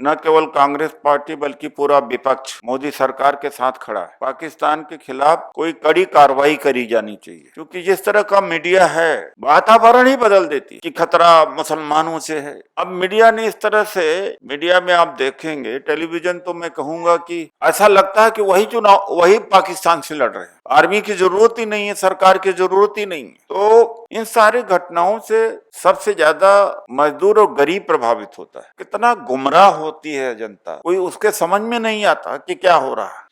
न केवल कांग्रेस पार्टी बल्कि पूरा विपक्ष मोदी सरकार के साथ खड़ा है। पाकिस्तान के खिलाफ कोई कड़ी कार्रवाई करी जानी चाहिए, क्योंकि जिस तरह का मीडिया है वातावरण ही बदल देती कि खतरा मुसलमानों से है। अब मीडिया ने इस तरह से, मीडिया में आप देखेंगे, टेलीविजन तो मैं कहूंगा कि ऐसा लगता है कि वही चुनाव वही पाकिस्तान से लड़ रहे हैं, आर्मी की जरूरत ही नहीं है, सरकार की जरूरत ही नहीं है। तो इन सारी घटनाओं से सबसे ज्यादा मजदूर और गरीब प्रभावित होता है। कितना गुमराह होती है जनता, कोई उसके समझ में नहीं आता कि क्या हो रहा है।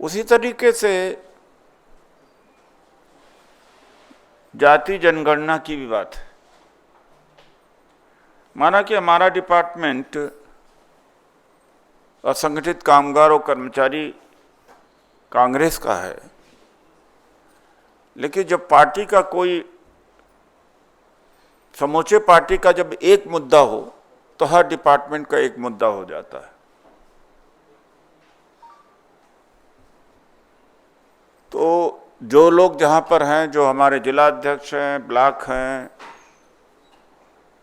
उसी तरीके से जाति जनगणना की भी बात है। माना कि हमारा डिपार्टमेंट असंगठित कामगार और कर्मचारी कांग्रेस का है, लेकिन जब पार्टी का कोई, समूचे पार्टी का जब एक मुद्दा हो तो हर डिपार्टमेंट का एक मुद्दा हो जाता है। तो जो लोग जहां पर हैं, जो हमारे जिला अध्यक्ष हैं, ब्लॉक हैं,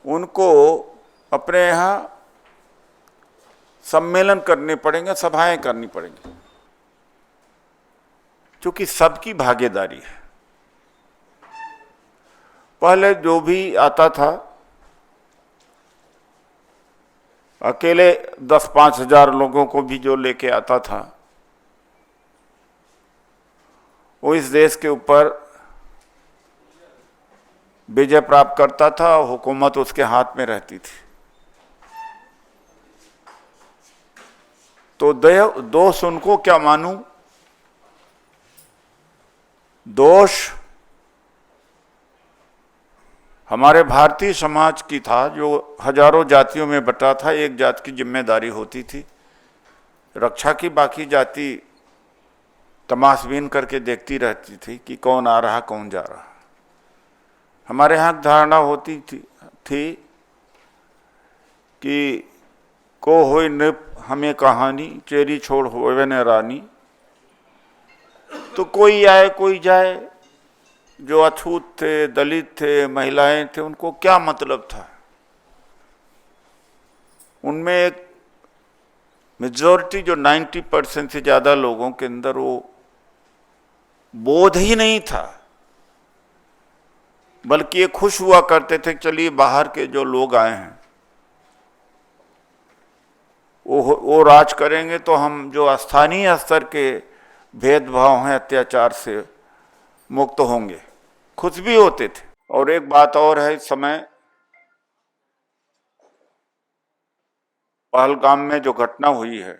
उनको अपने यहाँ सम्मेलन करने पड़ेंगे, सभाएं करनी पड़ेंगी, क्योंकि सबकी भागीदारी है। पहले जो भी आता था अकेले 10-5 हजार लोगों को भी जो लेके आता था, वो इस देश के ऊपर विजय प्राप्त करता था, हुकूमत उसके हाथ में रहती थी। तो दोष उनको क्या मानूं, दोष हमारे भारतीय समाज की था, जो हजारों जातियों में बटा था। एक जाति की जिम्मेदारी होती थी रक्षा की, बाकी जाति तमाशबीन करके देखती रहती थी कि कौन आ रहा कौन जा रहा। हमारे यहाँ धारणा होती थी कि को होए नृप हमें कहानी, चेरी छोड़ होवे न रानी। तो कोई आए कोई जाए, जो अछूत थे, दलित थे, महिलाएं थे, उनको क्या मतलब था। उनमें एक मेजॉरिटी, जो 90% से ज्यादा लोगों के अंदर वो बोध ही नहीं था, बल्कि ये खुश हुआ करते थे चलिए बाहर के जो लोग आए हैं वो राज करेंगे, तो हम जो स्थानीय स्तर के भेदभाव हैं, अत्याचार से मुक्त होंगे। खुश भी होते थे। और एक बात और है, इस समय पहलगाम में जो घटना हुई है,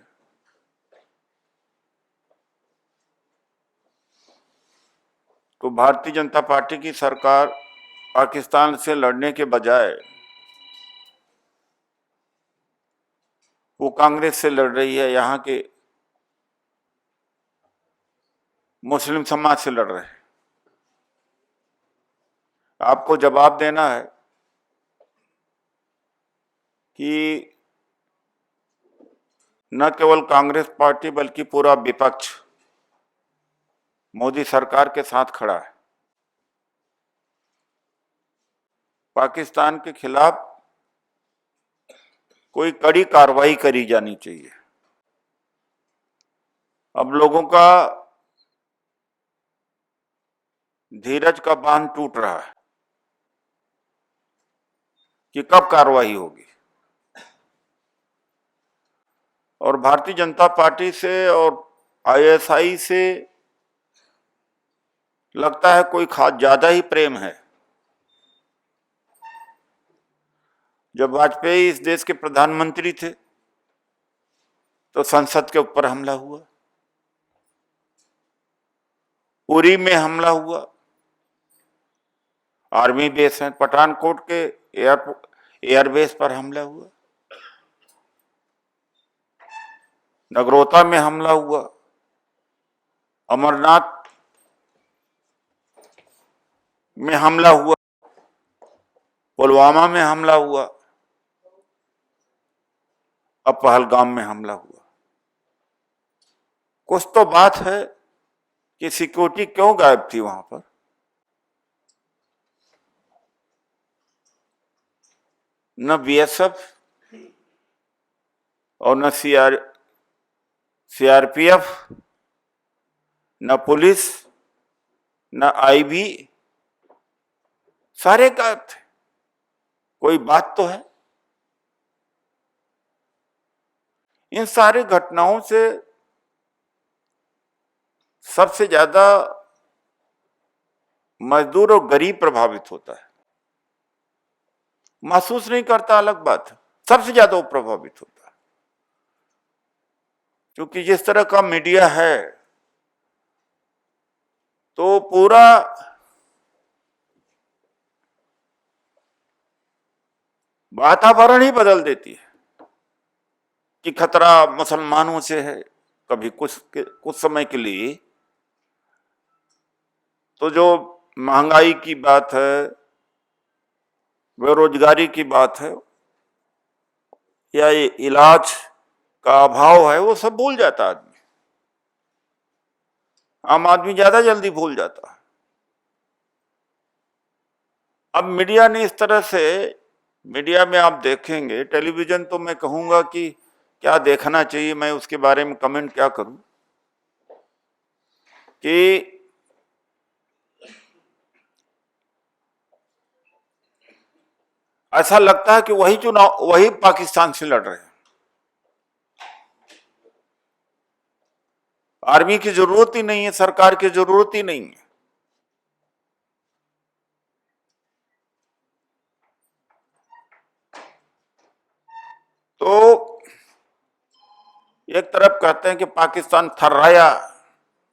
तो भारतीय जनता पार्टी की सरकार पाकिस्तान से लड़ने के बजाय वो कांग्रेस से लड़ रही है, यहाँ के मुस्लिम समाज से लड़ रहे हैं। आपको जवाब देना है कि न केवल कांग्रेस पार्टी बल्कि पूरा विपक्ष मोदी सरकार के साथ खड़ा है। पाकिस्तान के खिलाफ कोई कड़ी कार्रवाई करी जानी चाहिए। अब लोगों का धीरज का बांध टूट रहा है कि कब कार्रवाई होगी। और भारतीय जनता पार्टी से और आईएसआई से लगता है कोई खास ज्यादा ही प्रेम है। जब वाजपेयी इस देश के प्रधानमंत्री थे तो संसद के ऊपर हमला हुआ, उरी में हमला हुआ, आर्मी बेस है, पठानकोट के एयरबेस पर हमला हुआ, नगरोटा में हमला हुआ, अमरनाथ में हमला हुआ, पुलवामा में हमला हुआ, अब पहलगाम में हमला हुआ। कुछ तो बात है कि सिक्योरिटी क्यों गायब थी वहां पर। न बीएसएफ और न सीआरपीएफ, न पुलिस, न आईबी, सारे गायब थे। कोई बात तो है। इन सारी घटनाओं से सबसे ज्यादा मजदूर और गरीब प्रभावित होता है। महसूस नहीं करता अलग बात है, सबसे ज्यादा वो प्रभावित होता है। क्योंकि जिस तरह का मीडिया है तो पूरा वातावरण ही बदल देती है कि खतरा मुसलमानों से है। कभी कुछ समय के लिए तो जो महंगाई की बात है, बेरोजगारी की बात है, या ये इलाज का अभाव है, वो सब भूल जाता आदमी। आम आदमी ज्यादा जल्दी भूल जाता है। अब मीडिया ने इस तरह से, मीडिया में आप देखेंगे, टेलीविजन तो मैं कहूंगा कि क्या देखना चाहिए, मैं उसके बारे में कमेंट क्या करूं, कि ऐसा लगता है कि वही चुनाव वही पाकिस्तान से लड़ रहे हैं। आर्मी की जरूरत ही नहीं है, सरकार की जरूरत ही नहीं है। तो एक तरफ कहते हैं कि पाकिस्तान थर्राया,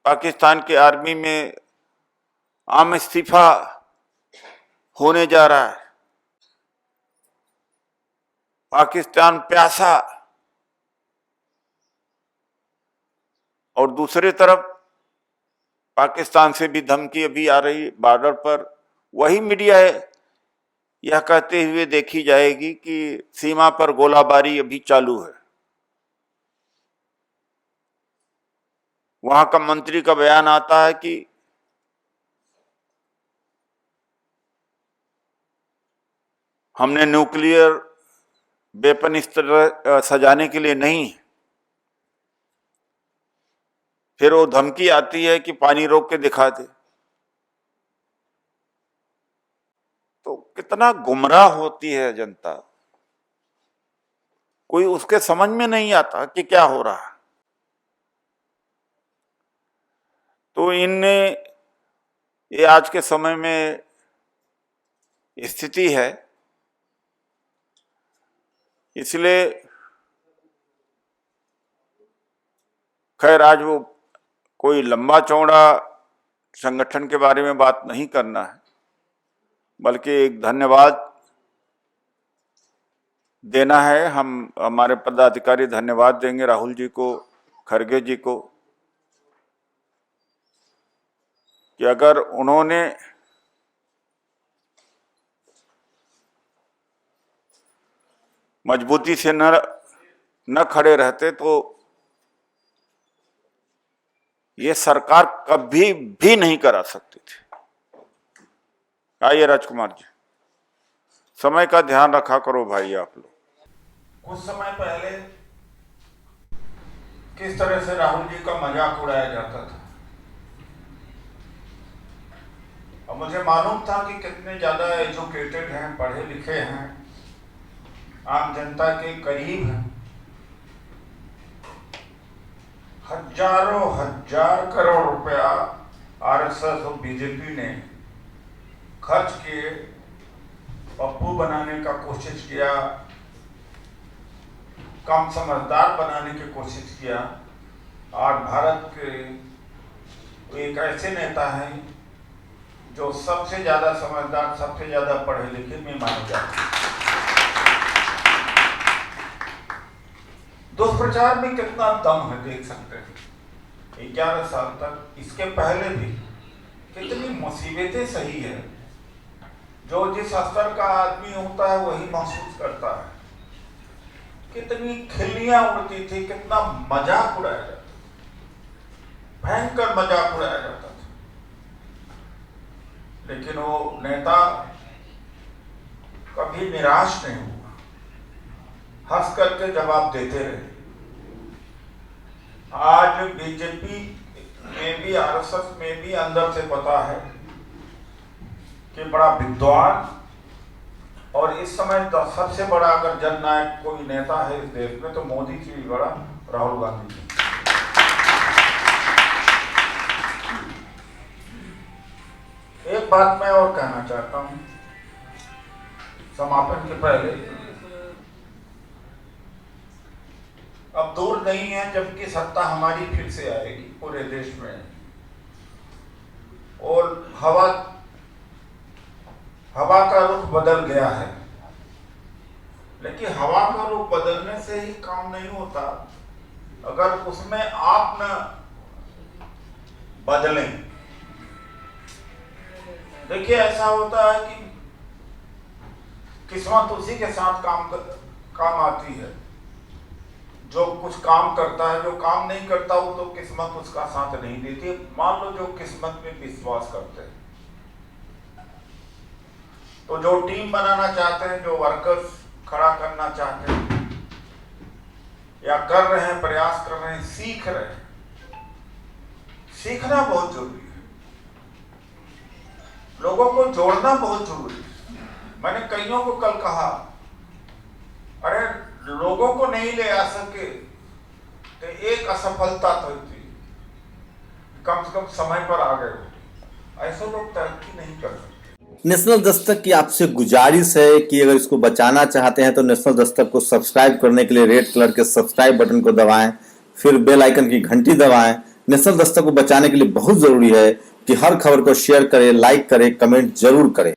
पाकिस्तान की आर्मी में आम इस्तीफा होने जा रहा है, पाकिस्तान प्यासा, और दूसरी तरफ पाकिस्तान से भी धमकी अभी आ रही बॉर्डर पर। वही मीडिया है यह कहते हुए देखी जाएगी कि सीमा पर गोलाबारी अभी चालू है। वहां का मंत्री का बयान आता है कि हमने न्यूक्लियर वेपन इस तरह सजाने के लिए नहीं। फिर वो धमकी आती है कि पानी रोक के दिखा दे। तो कितना गुमराह होती है जनता, कोई उसके समझ में नहीं आता कि क्या हो रहा है। तो ये आज के समय में स्थिति है। इसलिए खैर आज वो कोई लंबा चौड़ा संगठन के बारे में बात नहीं करना है, बल्कि एक धन्यवाद देना है। हम हमारे पदाधिकारी धन्यवाद देंगे राहुल जी को, खड़गे जी को, कि अगर उन्होंने मजबूती से न खड़े रहते तो ये सरकार कभी भी नहीं करा सकती थी। आइए राजकुमार जी, समय का ध्यान रखा करो भाई आप लोग। कुछ समय पहले किस तरह से राहुल जी का मजाक उड़ाया जाता था, और मुझे मालूम था कि कितने ज्यादा एजुकेटेड हैं, पढ़े लिखे हैं, आम जनता के करीब हैं। हजारों हजार करोड़ रुपया आरएसएस और बीजेपी ने खर्च किए, पप्पू बनाने का कोशिश किया, कम समझदार बनाने की कोशिश किया। और भारत के एक ऐसे नेता हैं जो सबसे ज्यादा समझदार, सबसे ज्यादा पढ़े लिखे में माने जाते हैं। दुष्प्रचार में कितना दम है देख सकते हैं। 11 साल तक, इसके पहले भी कितनी मुसीबतें सही है, जो जिस स्तर का आदमी होता है वही महसूस करता है। कितनी खिल्लियां उड़ती थी, कितना मजाक उड़ाया जाता था, भयंकर मजाक उड़ाया जाता था। लेकिन वो नेता कभी निराश नहीं हुआ। हंस करके जवाब देते रहे। आज बीजेपी में भी, आरएसएस में भी अंदर से पता है कि बड़ा विद्वान और इस समय सबसे बड़ा अगर जननायक कोई नेता है इस देश में तो मोदी से भी बड़ा राहुल गांधी जी। एक बात मैं और कहना चाहता हूं समापन के पहले, अब दूर नहीं है जबकि सत्ता हमारी फिर से आएगी पूरे देश में, और हवा का रुख बदल गया है। लेकिन हवा का रुख बदलने से ही काम नहीं होता, अगर उसमें आप न बदलें। देखिए ऐसा होता है कि किस्मत उसी के साथ काम आती है जो कुछ काम करता है, जो काम नहीं करता वो तो किस्मत उसका साथ नहीं देती। मान लो जो किस्मत में विश्वास करते हैं, तो जो टीम बनाना चाहते हैं, जो वर्कर्स खड़ा करना चाहते हैं या कर रहे हैं, प्रयास कर रहे हैं, सीख रहे हैं, सीखना बहुत जरूरी है, लोगों को जोड़ना बहुत जरूरी है। मैंने कईयों को कल कहा, अरे लोगों को नहीं ले आ सके तो एक असफलता तो थी, कम से कम समय पर आ गए हो। ऐसे लोग तरक्की नहीं कर सकते। नेशनल दस्तक की आपसे गुजारिश है कि अगर इसको बचाना चाहते हैं तो नेशनल दस्तक को सब्सक्राइब करने के लिए रेड कलर के सब्सक्राइब बटन को दबाएं, फिर बेल आइकन की घंटी दबाएं। नेशनल दस्तक को बचाने के लिए बहुत जरूरी है कि हर खबर को शेयर करें, लाइक करें, कमेंट जरूर करें।